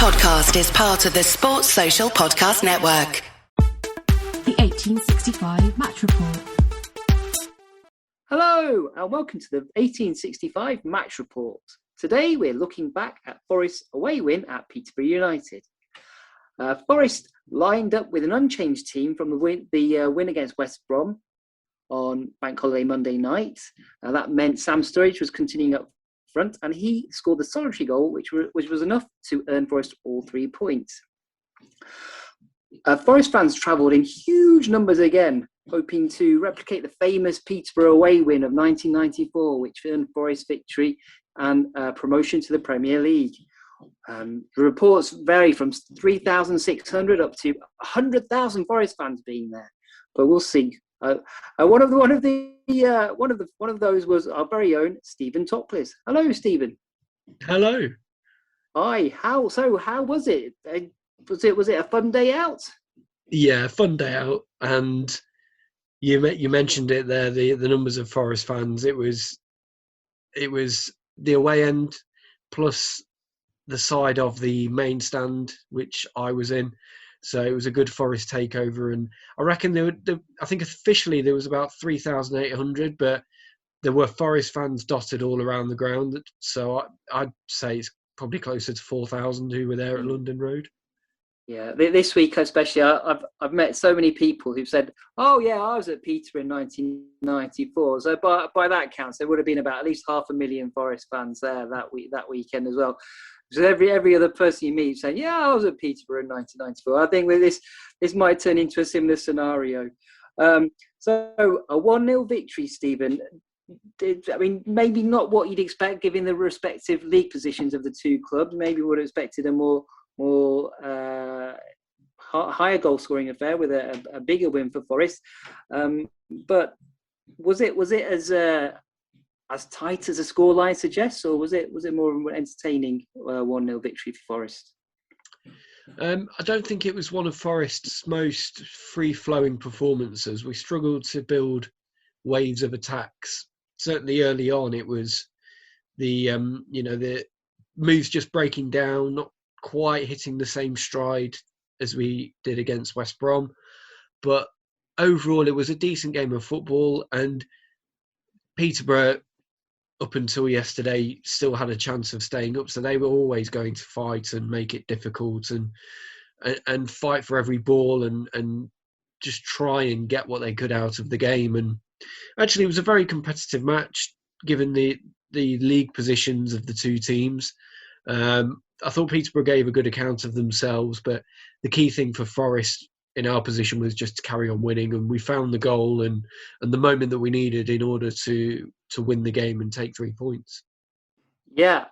podcast is part of the Sports Social Podcast Network. The 1865 Match Report. Hello and welcome to the 1865 Match Report. Today we're looking back at Forest's away win at Peterborough United. Forest lined up with an unchanged team from the win against West Brom on Bank Holiday Monday night. That meant Sam Sturridge was continuing up front and he scored the solitary goal, which was enough to earn Forest all 3 points. Forest fans travelled in huge numbers again, hoping to replicate the famous Peterborough away win of 1994, which earned Forest victory and promotion to the Premier League. The reports vary from 3,600 up to 100,000 Forest fans being there, but we'll see. One of those was our very own Stephen Topless. Hello, Stephen. Hello. Hi. How was it? Was it a fun day out? Yeah, fun day out. And you mentioned it there. The numbers of Forest fans. It was the away end plus the side of the main stand, which I was in. So it was a good Forest takeover, and I reckon I think officially there was about 3,800, but there were Forest fans dotted all around the ground. So I'd say it's probably closer to 4,000 who were there at London Road. Yeah, this week especially, I've met so many people who've said, "Oh yeah, I was at Peterborough in 1994." So by that counts, there would have been about at least 500,000 Forest fans there that weekend as well. So every other person you meet saying, "Yeah, I was at Peterborough in 1994." I think this might turn into a similar scenario. So a 1-0 victory, Stephen. Maybe not what you'd expect given the respective league positions of the two clubs. Maybe would have expected a more higher goal scoring affair with a bigger win for Forest. But was it as tight as the scoreline suggests, or was it more of an entertaining 1-0 victory for Forest? I don't think it was one of Forest's most free-flowing performances. We struggled to build waves of attacks. Certainly early on, it was the moves just breaking down, not quite hitting the same stride as we did against West Brom. But overall, it was a decent game of football, and Peterborough, up until yesterday, still had a chance of staying up. So they were always going to fight and make it difficult and fight for every ball and just try and get what they could out of the game. And actually, it was a very competitive match, given the league positions of the two teams. I thought Peterborough gave a good account of themselves, but the key thing for Forest in our position was just to carry on winning, and we found the goal and the moment that we needed in order to win the game and take 3 points. Yeah,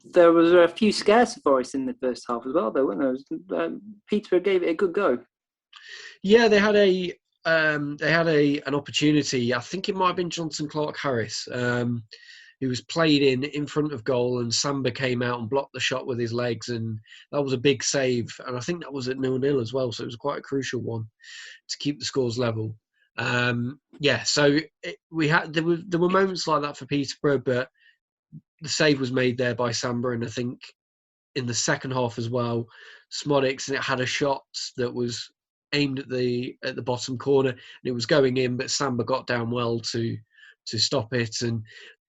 there was a few scares for Forest in the first half as well, though, weren't there? Peterborough gave it a good go. Yeah, they had an opportunity. I think it might have been Jonson Clarke-Harris. Who was played in front of goal, and Samba came out and blocked the shot with his legs, and that was a big save. And I think that was at 0-0 as well, so it was quite a crucial one to keep the scores level. So there were moments like that for Peterborough, but the save was made there by Samba, and I think in the second half as well, Szmodics had a shot that was aimed at the bottom corner, and it was going in, but Samba got down well to stop it. And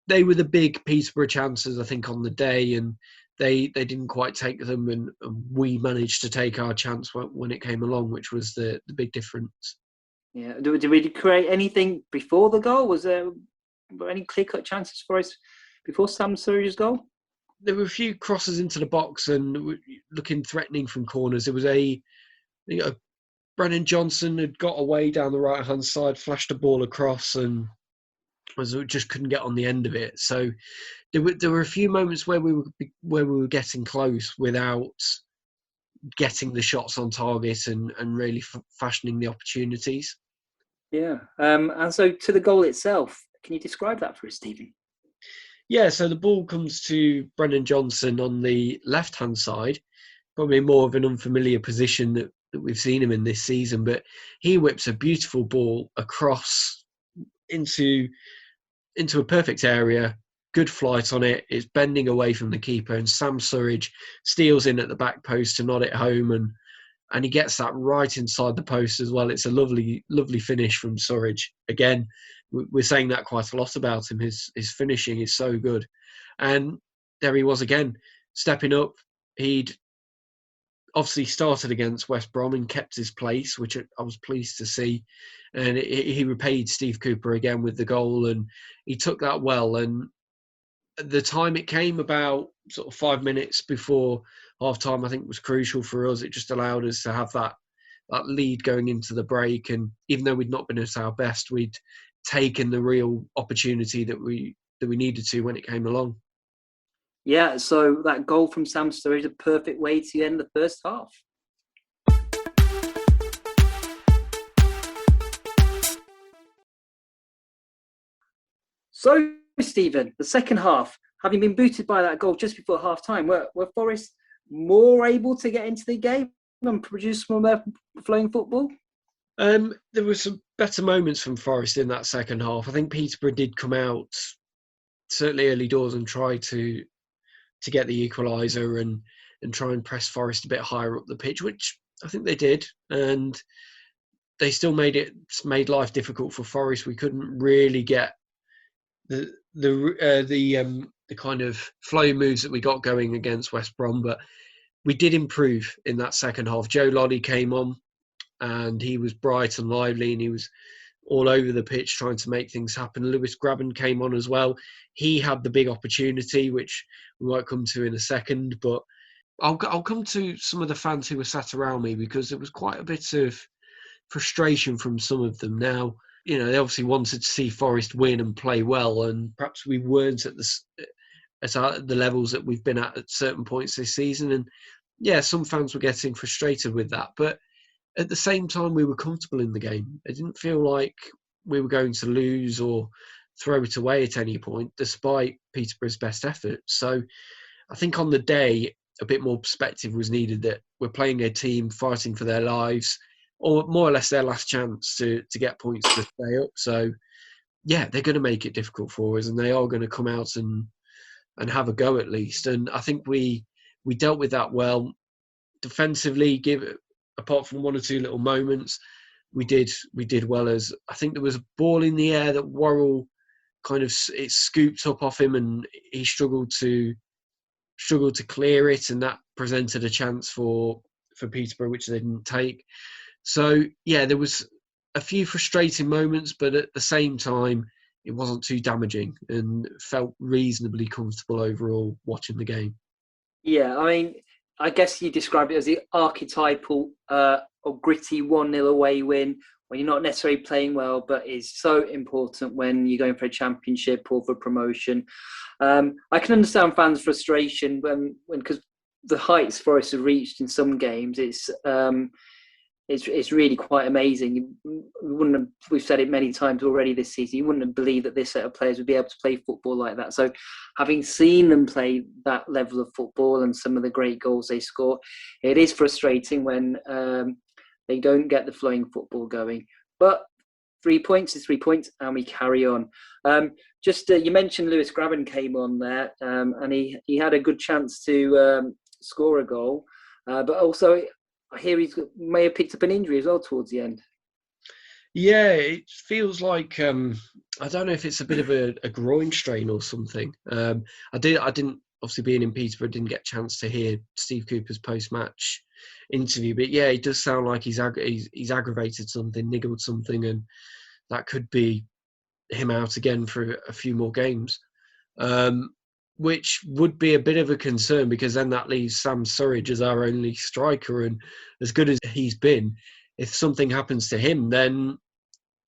they were the big Peterborough chances, I think, on the day, and they didn't quite take them, and we managed to take our chance when it came along, which was the big difference. Yeah. Did we create anything before the goal? Was there any clear-cut chances for us before Sam Sturridge's goal? There were a few crosses into the box and looking threatening from corners. There was Brennan Johnson had got away down the right-hand side, flashed a ball across, and just couldn't get on the end of it. So there were a few moments where we were getting close without getting the shots on target and really fashioning the opportunities. Yeah. And so to the goal itself, can you describe that for us, Stephen? Yeah, so the ball comes to Brennan Johnson on the left-hand side, probably more of an unfamiliar position that we've seen him in this season, but he whips a beautiful ball across into a perfect area, good flight on it. It's bending away from the keeper, and Sam Surridge steals in at the back post to nod it home, and he gets that right inside the post as well. It's a lovely, lovely finish from Surridge. Again, we're saying that quite a lot about him. His finishing is so good. And there he was again, stepping up. He'd obviously started against West Brom and kept his place, which I was pleased to see. And he repaid Steve Cooper again with the goal, and he took that well. And the time it came, about sort of 5 minutes before half-time, I think was crucial for us. It just allowed us to have that lead going into the break. And even though we'd not been at our best, we'd taken the real opportunity that we needed to when it came along. Yeah, so that goal from Sam Sturridge is a perfect way to end the first half. So, Stephen, the second half, having been booted by that goal just before half-time, were Forest more able to get into the game and produce more flowing football? There were some better moments from Forest in that second half. I think Peterborough did come out, certainly early doors, and try to get the equaliser and try and press Forest a bit higher up the pitch, which I think they did. And they still made life difficult for Forest. We couldn't really get the kind of flow moves that we got going against West Brom, but we did improve in that second half. Joe Loddy came on, and he was bright and lively, and he was all over the pitch trying to make things happen. Lewis Grabban came on as well. He had the big opportunity, which we might come to in a second, but I'll come to some of the fans who were sat around me, because there was quite a bit of frustration from some of them. Now, you know, they obviously wanted to see Forest win and play well, and perhaps we weren't at the levels that we've been at certain points this season. And yeah, some fans were getting frustrated with that, but at the same time, we were comfortable in the game. It didn't feel like we were going to lose or throw it away at any point, despite Peterborough's best effort. So I think on the day, a bit more perspective was needed, that we're playing a team fighting for their lives, or more or less their last chance to get points to stay up. So yeah, they're going to make it difficult for us, and they are going to come out and have a go at least. And I think we dealt with that well. Defensively, apart from one or two little moments, we did well. As I think there was a ball in the air that Worrell kind of, it scooped up off him, and he struggled to clear it, and that presented a chance for Peterborough, which they didn't take. So yeah, there was a few frustrating moments, but at the same time, it wasn't too damaging, and felt reasonably comfortable overall watching the game. Yeah, I mean, I guess you described it as the archetypal or gritty 1-0 away win, when you're not necessarily playing well, but is so important when you're going for a championship or for promotion. I can understand fans' frustration when because the heights Forest have reached in some games, it's really quite amazing. We've said it many times already this season, you wouldn't have believed that this set of players would be able to play football like that. So having seen them play that level of football and some of the great goals they score, it is frustrating when they don't get the flowing football going. But 3 points is 3 points, and we carry on. You mentioned Lewis Grabban came on there, and he had a good chance to score a goal. But also, I hear he may have picked up an injury as well towards the end. Yeah, it feels like I don't know if it's a bit of a groin strain or something. I didn't obviously, being in Peterborough, didn't get a chance to hear Steve Cooper's post-match interview, but yeah, it does sound like he's aggravated something, niggled something, and that could be him out again for a few more games, which would be a bit of a concern, because then that leaves Sam Surridge as our only striker, and as good as he's been, if something happens to him, then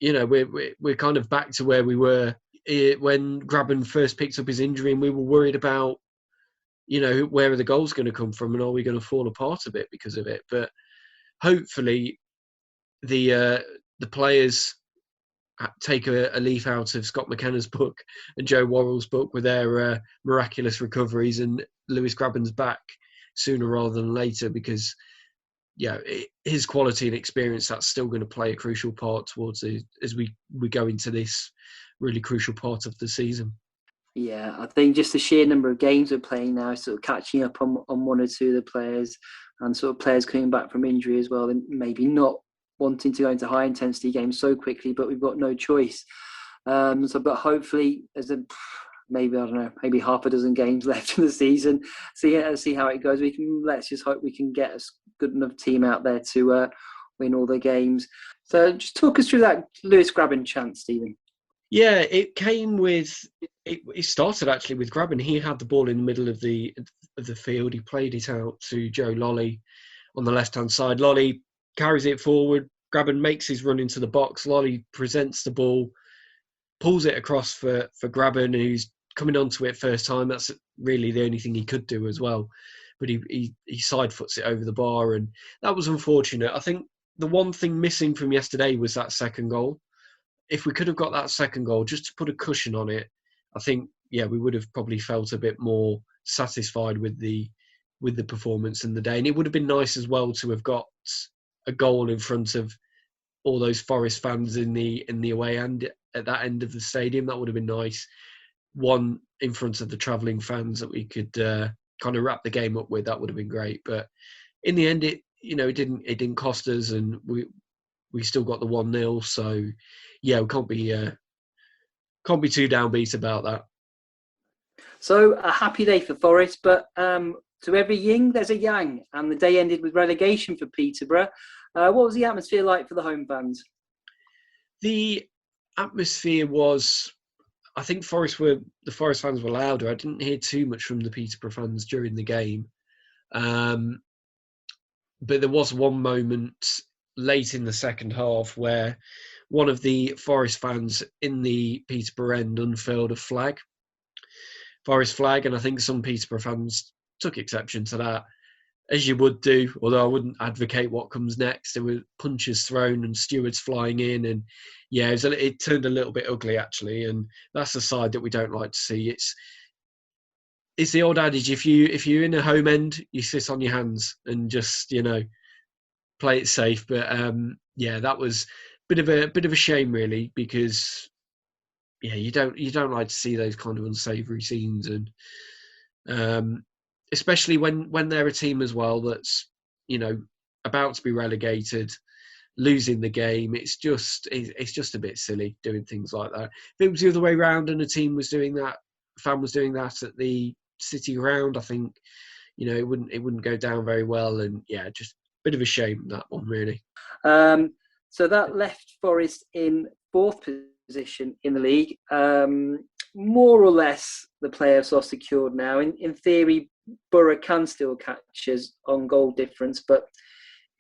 you know we're kind of back to where we were when Grabban first picked up his injury, and we were worried about, you know, where are the goals going to come from, and are we going to fall apart a bit because of it? But hopefully the players take a leaf out of Scott McKenna's book and Joe Worrell's book with their miraculous recoveries, and Lewis Grabban's back sooner rather than later, because yeah, his quality and experience, that's still going to play a crucial part towards as we go into this really crucial part of the season. Yeah, I think just the sheer number of games we're playing now is sort of catching up on one or two of the players, and sort of players coming back from injury as well, and maybe not wanting to go into high intensity games so quickly, but we've got no choice. But hopefully, maybe I don't know, maybe half a dozen games left in the season. See how it goes. Let's just hope we can get a good enough team out there to win all the games. So just talk us through that Lewis Grabban chance, Stephen. Yeah, it came with. It started actually with Grabban. He had the ball in the middle of the field. He played it out to Joe Lolley on the left-hand side. Lolley carries it forward. Grabban makes his run into the box. Lolley presents the ball, pulls it across for Grabban, who's coming onto it first time. That's really the only thing he could do as well. But he side foots it over the bar, and that was unfortunate. I think the one thing missing from yesterday was that second goal. If we could have got that second goal, just to put a cushion on it, I think, yeah, we would have probably felt a bit more satisfied with the performance in the day. And it would have been nice as well to have got a goal in front of all those Forest fans in the away end at that end of the stadium. That would have been nice. One in front of the travelling fans that we could kind of wrap the game up with. That would have been great. But in the end, it didn't cost us, and we still got the 1-0. So yeah, we can't be too downbeat about that. So a happy day for Forest, but to every yin there's a yang, and the day ended with relegation for Peterborough. What was the atmosphere like for the home fans? The atmosphere was, I think the Forest fans were louder. I didn't hear too much from the Peterborough fans during the game. But there was one moment late in the second half where one of the Forest fans in the Peterborough end unfurled a Forest flag, and I think some Peterborough fans took exception to that, as you would do, although I wouldn't advocate what comes next. There were punches thrown and stewards flying in, and yeah, it turned a little bit ugly actually, and that's the side that we don't like to see. It's the old adage, if you're in a home end, you sit on your hands and just, play it safe. But yeah, that was a bit of a shame really, because yeah, you don't like to see those kind of unsavoury scenes, and especially when they're a team as well that's about to be relegated, losing the game. It's just a bit silly doing things like that. If it was the other way around and a team was doing that, a fan was doing that at the City ground, I think it wouldn't go down very well. And yeah, just a bit of a shame, that one really. So that left Forest in fourth position in the league. More or less the playoffs are secured now. In theory, Borough can still catch us on goal difference, but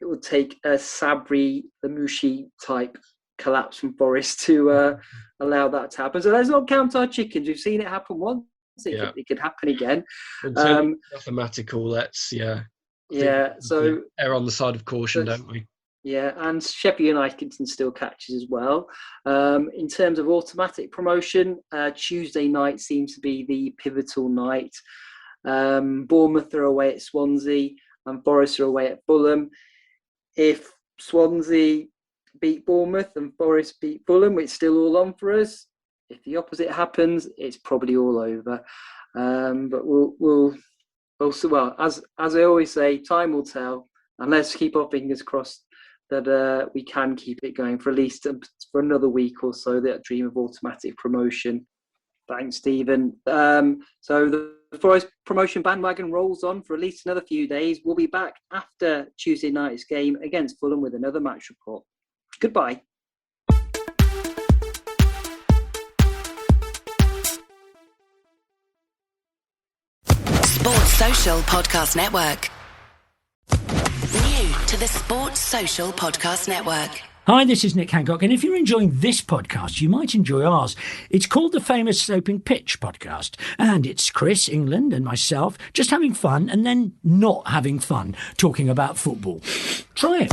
it would take a Sabri Lamouchi type collapse from Forest to allow that to happen. So let's not count our chickens. We've seen it happen once. It could happen again. Mathematical. So err on the side of caution, don't we? Yeah, and Sheffield United can still catch us as well. In terms of automatic promotion, Tuesday night seems to be the pivotal night. Bournemouth are away at Swansea and Forest are away at Fulham. If Swansea beat Bournemouth and Forest beat Fulham, it's still all on for us. If the opposite happens, it's probably all over. But we'll also, well, as I always say, time will tell, and let's keep our fingers crossed that we can keep it going for at least for another week or so, that dream of automatic promotion. Thanks, Stephen. So the Forest promotion bandwagon rolls on for at least another few days. We'll be back after Tuesday night's game against Fulham with another match report. Goodbye. Sports Social Podcast Network. New to the Sports Social Podcast Network. Hi, this is Nick Hancock, and if you're enjoying this podcast, you might enjoy ours. It's called the Famous Sloping Pitch Podcast, and it's Chris England and myself just having fun and then not having fun talking about football. Try it.